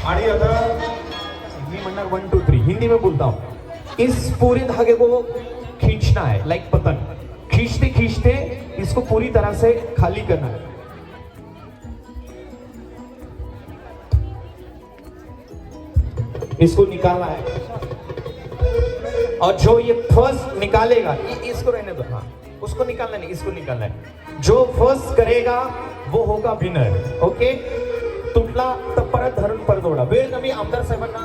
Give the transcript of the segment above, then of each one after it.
आणि आता मी म्हणणार 1 2 3 हिंदी में बोलता हूँ। इस पूरे धागे को खींचना है, लाइक पतंग, खींचते खींचते इसको पूरी तरह से खाली करना है। इसको निकालना है और जो ये फर्स्ट निकालेगा, इसको रहने दो, हाँ उसको निकालना नहीं, इसको निकालना है। जो फर्स्ट करेगा वो होगा विनर। ओके, तुटला तर परत धरून परत ओढा। वेळ कमी, आमदार साहेबांना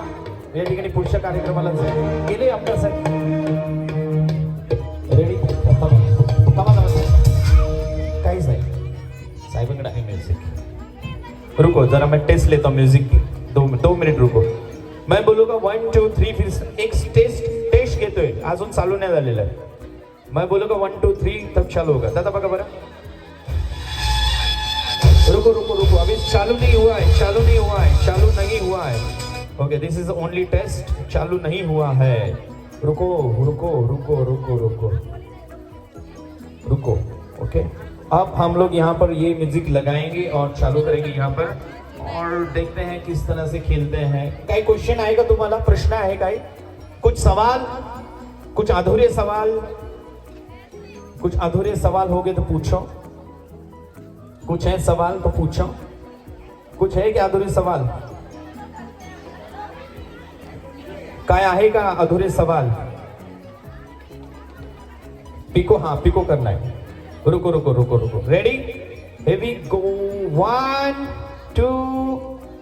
या ठिकाणी पुढच्या कार्यक्रमाला गेले आमदार साहेब। रेडी, काहीच नाही, साहेबांकडे आहे म्युझिक। रुको जरा मैं टेस्ट लेता हूँ म्यूजिक की, 2 मिनिट रुको। मैं बोलूंगा 1 2 3 फिर एक टेस्ट घेतोय, अजून चालू नाही झालेलं आहे। मैं बोलूंगा 1 2 3 तब चालू होगा। दादा बघा बरं, रुको रुको रुको, अभी चालू नहीं हुआ है, चालू नहीं हुआ है, चालू नहीं हुआ है। Okay, this is only test, चालू नहीं हुआ है। रुको रुको रुको रुको रुको रुको। ओके, अब हम लोग यहाँ पर ये म्यूजिक लगाएंगे और चालू करेंगे यहाँ पर, और देखते हैं किस तरह से खेलते हैं। काही क्वेश्चन आएगा तुम्हाला, प्रश्न आहे काही, कुछ सवाल, कुछ अधूरे सवाल, कुछ अधूरे सवाल हो गए तो पूछो, कुछ है सवाल तो पूछो, कुछ है क्या अधूरे सवाल? काय आहे का अधूरे सवाल? पिको, हाँ पिको करना है। रुको रुको रुको रुको, ready, here we go, 1 2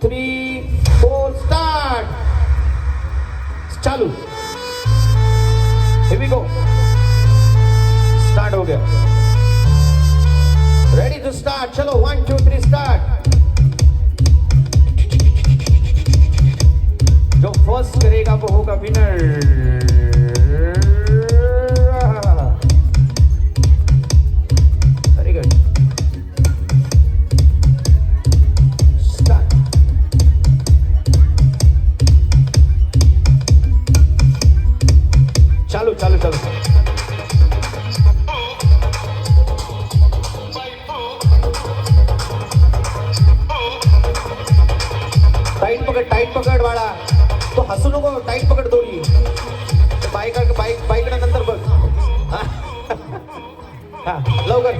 3 4 start. चालू, here we go, स्टार्ट हो गया, रेडी टू स्टार्ट, चलो 1 2 3 स्टार्ट। जो फर्स्ट करेगा वो होगा विनर। Very good, start. चालू चालू चालू, टाइट पकड वाला, तो हसू नको, टाइट पकड दोरी। बाईक नंतर बघ, हा लवकर,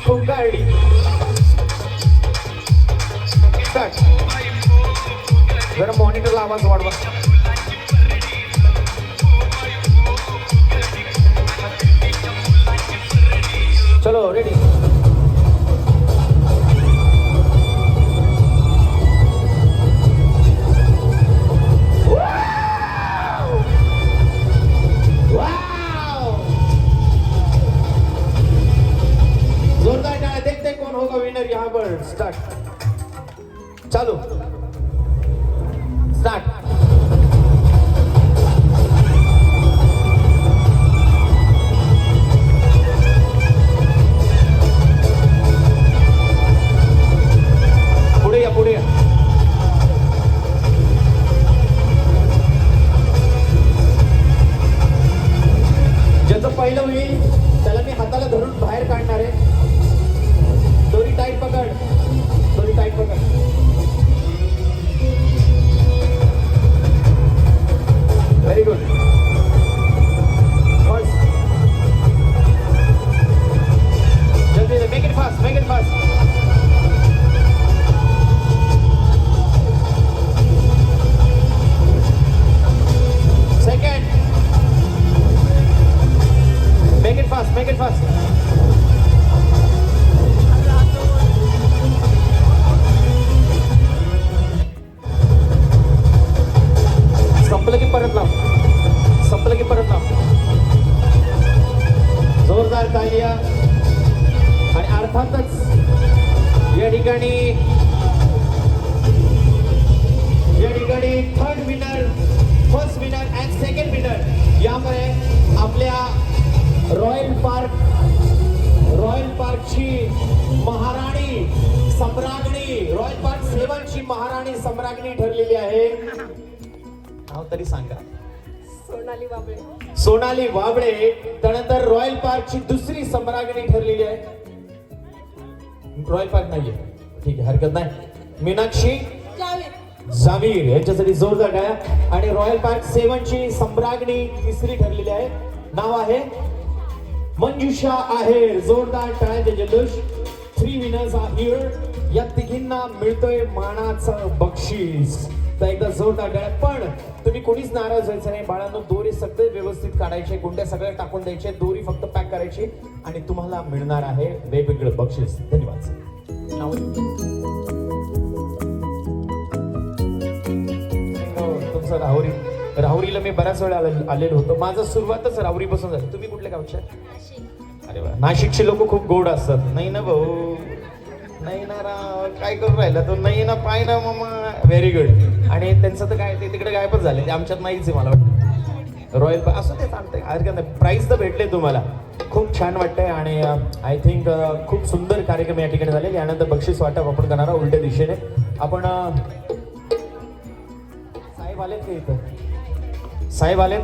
खूप गाडी स्टार्ट। जरा मॉनिटरला आवाज वाढवा। चलो रेडी, यहाँ पर स्टार्ट, चालू, स्टार्ट। पुढे या, पुढे या। ज्याचं पहिलं होईल त्याला मी हाताला धरून बाहेर काढणार आहे। दोरी टाइट पकड़, दोरी टाइट पकड़। वेरी गुड, जल्दी से, make it fast, make it fast. Second, make it fast, make it fast. संपलं की परत लाव, संपलं की परत लाव। जोरदार तालिया। आणि अर्थातच या ठिकाणी third winner, first winner and second winner यामुळे आपल्या रॉयल पार्कची महाराणी सम्राज्ञी, रॉयल पार्क 7 ची महाराणी सम्राज्ञी ठरलेली आहे। नाव तरी सांगा। सोनाली वाबळे, सोनाली वाबळे। त्यानंतर रॉयल पार्कची दुसरी सम्राज्ञी ठरलेली आहे, रॉयल पार्क नाहीये, ठीक आहे हरकत नाही, मीनाक्षी जामीर यांच्यासाठी जोरदार टाळ्या. आणि रॉयल पार्क 7 ची सम्राज्ञी तिसरी ठरलेली आहे. नाव आहे मंजुषा आहेर. जोरदार टाळ्यांचे जल्लोष. 3 विनर्स आर हिअर. या तिघींना मिळतोय मानाचं बक्षीस. तर एकदा जोरदार टाळ्या. पण तुम्ही कोणीच नाराज व्हायचं नाही बाळांनो. दोरे सगळे व्यवस्थित काढायचे, गुंड्या सगळ्या टाकून द्यायचे, दोरी फक्त पॅक करायची आणि तुम्हाला मिळणार आहे वेगवेगळं बक्षीस. धन्यवाद. तुमचं राहुरीला मी बऱ्याच वेळा आलेलो होतो. माझं सुरुवातच राहुरीपासून झाली. तुम्ही कुठल्या गावच्या? अरे वा, नाशिकचे लोक खूप गोड असतात. नाही ना भाऊ, नाही ना राव, काय करून राहिला तो? नाही ना, पाय ना मामा. Very good. आणि त्यांचं तर काय, ते तिकडे गायबच झाले, ते आमच्यात नाहीच आहे मला वाटतं. रॉयल असं ते सांगते हरकत नाही. प्राईज तर भेटले तुम्हाला, खूप छान वाटतंय. आणि आय थिंक खूप सुंदर कार्यक्रम या ठिकाणी झाले. यानंतर बक्षीस वाटप आपण करणार आहोत उलट्या दिशेने. आपण साहेब आलेत का इथं? साहेब आलेत,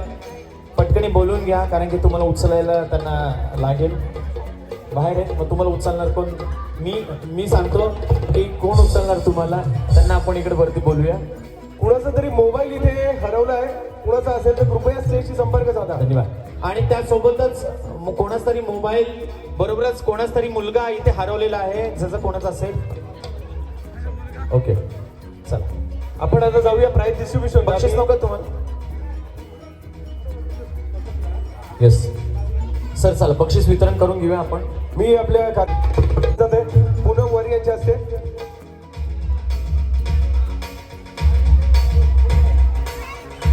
पटकनी बोलून घ्या कारण की तुम्हाला उचलायला त्यांना लागेल. बाहेर आहे, मग तुम्हाला उचलणार कोण? मी सांगतो की कोण उचलणार तुम्हाला, त्यांना आपण इकडे वरती बोलूया. कुणाचा तरी मोबाईल इथे हरवलाय, कुणाचा असेल तर कृपया स्टेजशी संपर्क साधा. धन्यवाद. आणि त्यासोबतच कोणाचा तरी मोबाईल बरोबरच कोणाचा तरी मुलगा इथे हरवलेला आहे, जसं कोणाचा असेल. ओके, चला आपण आता जाऊया प्राइस डिस्ट्रीब्युशन. बक्षीस नका तुम्हाला. येस सर, चला बक्षीस वितरण करून घेऊया आपण. मी आपल्या जाते पूनम वारी यांच्या हस्ते.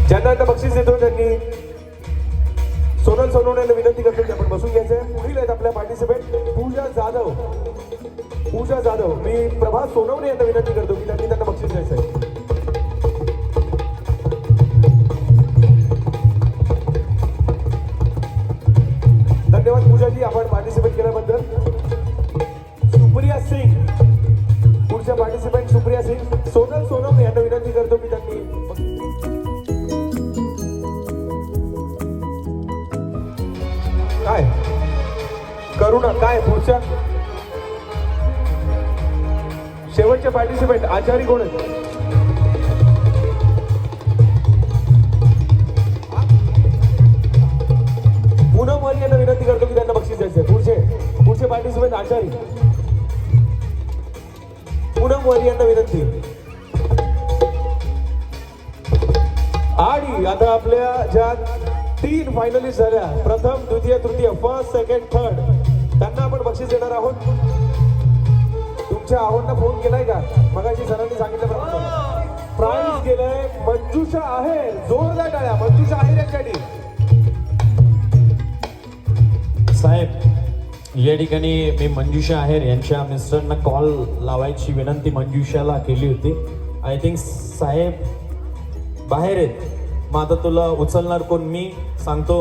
ज्यांना आता बक्षीस देतो त्यांनी सोनल सोनवणे विनंती करतो की आपण बसून घ्यायचंय. पुढील आहेत आपल्या पार्टिसिपेंट पूजा जाधव. पूजा जाधव, मी प्रभास सोनवणे यांना विनंती करतो की त्यांना बक्षीस द्यायचंय. धन्यवाद पूजाजी, आपण पार्टिसिपेट केल्याबद्दल. सुप्रिया सिंग, पुढच्या पार्टिसिपेंट सुप्रिया सिंग. सोनल सोनवणे यांना विनंती करतो की त्यांनी काय करुणा काय पुढच्या शेवटच्या पार्टिसिपेंट आचारी कोण आहेत? पूनम वारी यांना विनंती करतो की त्यांना बक्षीस द्यायचंय. पुढचे पार्टिसिपेंट आचारी. पूनम वारी यांना विनंती. आणि आता आपल्या ज्या 3 फायनलिस्ट झाल्या, प्रथम द्वितीय तृतीय, फर्स्ट सेकंड थर्ड, त्यांना आपण बक्षीस देणार आहोत. तुमच्या आवडना फोन केलाय का? मगाशी सरांनी सांगितल्याप्रमाणे प्राइज गेलंय मंजुषा आहेर. जोरदार टाळ्या मंजुषा आहेर यांच्यासाठी. साहेब, या ठिकाणी मी मंजुषा आहेर यांच्या मिस्टरना कॉल लावायची विनंती मंजुषाला केली होती. आय थिंक साहेब बाहेर आहेत. मग आता तुला उचलणार कोण? मी सांगतो.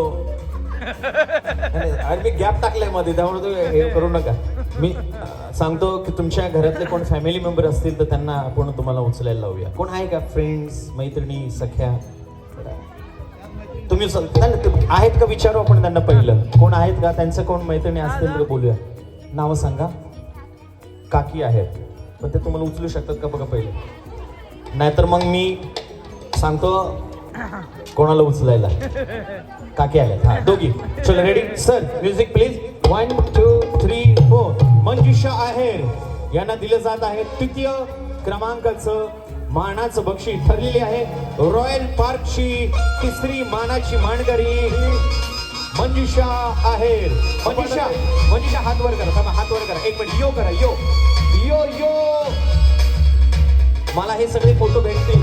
अरे मी गॅप टाकलाय मध्ये, त्यामुळे तू हे करू नका. मी सांगतो की तुमच्या घरातले कोण फॅमिली मेंबर असतील तर त्यांना आपण तुम्हाला उचलायला लावूया. कोण आहे का? फ्रेंड्स, मैत्रिणी, सख्या? तुम्ही आहेत का विचारू आपण त्यांना. पहिलं कोण आहेत का? त्यांचं कोण मैत्रिणी असतील तर बोलूया. नावं सांगा. काकी आहेत, पण ते तुम्हाला उचलू शकतात का बघा पहिले. नाहीतर मग मी सांगतो कोणाला उचलायला. काकी आल्यात. हा, दोघी. चलो रेडी सर, म्युझिक प्लीज. 1 2 3 4. मंजुषा आहेर यांना दिलं जात आहे तृतीय क्रमांकाचं मानाचं बक्षीस. ठरलेली आहे रॉयल पार्कची तिसरी मानाची मानकरी मंजुषा आहेर. मंजुषा हात वर करा. थांबा, हात वर करा. 1 मिनिट. यो करा. यो यो यो. मला हे सगळे फोटो भेटतील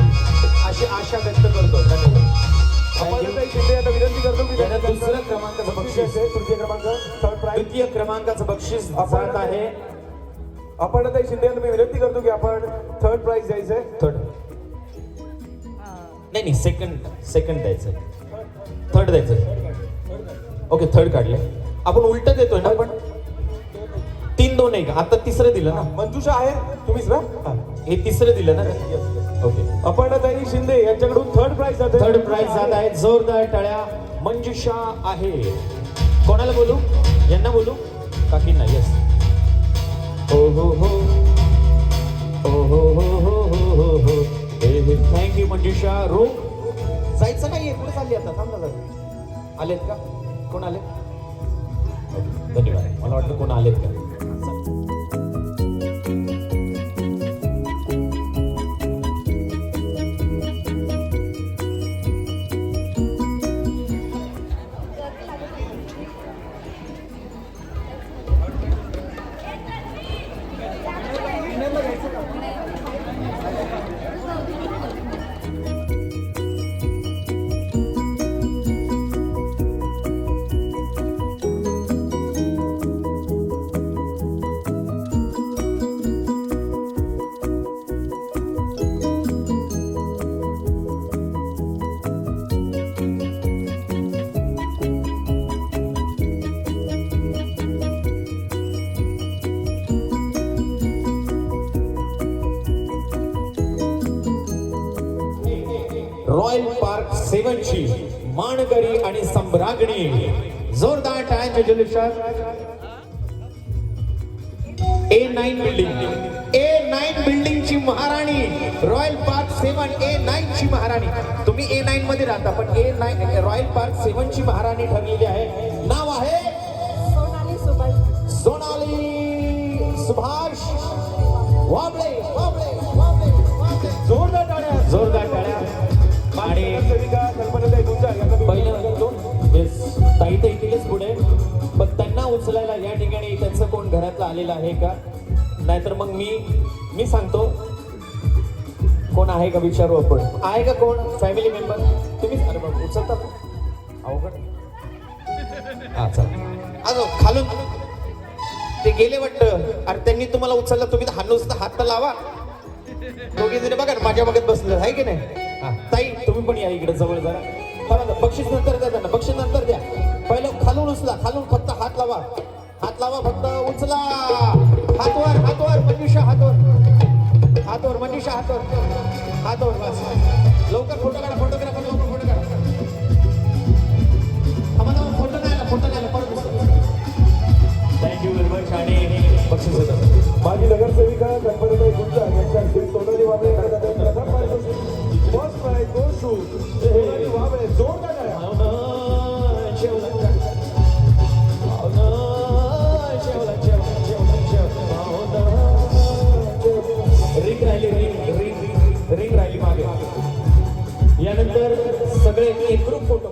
अशी आशा व्यक्त करतो. धन्यवाद. शिंदे यांना विनंती करतो की त्यांना दुसऱ्या क्रमांकाचं बक्षीस, तृतीय क्रमांक थर्ड प्राइज. द्वितीय क्रमांकाचं बक्षीस जात आहे. आपण आता शिंदे यांना मी विनंती करतो की आपण थर्ड प्राइज द्यायचंय. थर्ड नाही, सेकंड द्यायचंय. थर्ड द्यायचंय. ओके, थर्ड काढले. आपण उलट देतोय ना. आपण 3-2 आहे का? आता तिसरं दिलं ना. मंजुषा आहे तुम्हीच ना? हे तिसरं दिलं ना. ओके, आपण आता शिंदे यांच्याकडून थर्ड प्राइज जाते. थर्ड प्राइज जात आहे. जोरदार टाळ्या. मंजुषा आहे. कोणाला बोलू? यांना बोलू? काकींना? येस. हो हो हो हो हो हो हो हो हो. थँक्यू मंजुषा. रोग जायचं नाहीये, कुठे चालली आता? थांब ना जरा. आलेत का? कोण आले? धन्यवाद. मला वाटलं कोण आलेत का. रॉयल पार्क 7 ची मानकरी आणि सम्राज्ञी जोरदार टाळ्यांच्या जल्लोषात. A9 बिल्डिंग ची महाराणी, रॉयल पार्क 7 A9 ची महाराणी. तुम्ही A9 मध्ये राहता पण A9 रॉयल पार्क 7 ची महाराणी ठरलेली आहे. नाव आहे सोनाली सुभाष. सोनाली सुभाष वाबळे. जोरदार टाळ्या. आणि सेविका कल्पनाताई गुंजाळ यांना मी पहिलं दोन येस ताई तर येतीलच पुढे, पण त्यांना उचलायला या ठिकाणी त्यांचं कोण घरातलं आलेलं आहे का? नाहीतर मग मी सांगतो कोण आहे का विचारू आपण. आहे का कोण फॅमिली मेंबर? तुम्हीच. अरे बाबा उचलता अवघड. हा चला अजून खालून ते गेले वाटतं. अरे त्यांनी तुम्हाला उचललं, तुम्ही तर नुसतं हात तर लावा. दोघे जण बघा ना माझ्या बघत बसलं आहे की नाही. हा ताई तुम्ही पण या इकडे जवळ जरा. बघा बक्षीस नंतर द्या त्यांना, बक्षीस नंतर द्या. पहिलं खालून उचला, खालून फक्त हात लावा फक्त उचला. हातवर मंजुषा हातवर मंजुषा हातवर बस. लवकर फोटो काढा. फोटोग्राफर लवकर फोटो काढा. आम्हाला फोटो नाही परत. Thank you very much. आणि बक्षीस देतात माजी नगरसेविका कल्पनाताई गुंजाळ यांच्या श्री सोनाली वाबळे प्रथम पारितोषिक first prize goes to Sonali Wable. जोरदार टाळ्या. रिंग राहिली मागे. यानंतर सगळे एकरूप फोटो.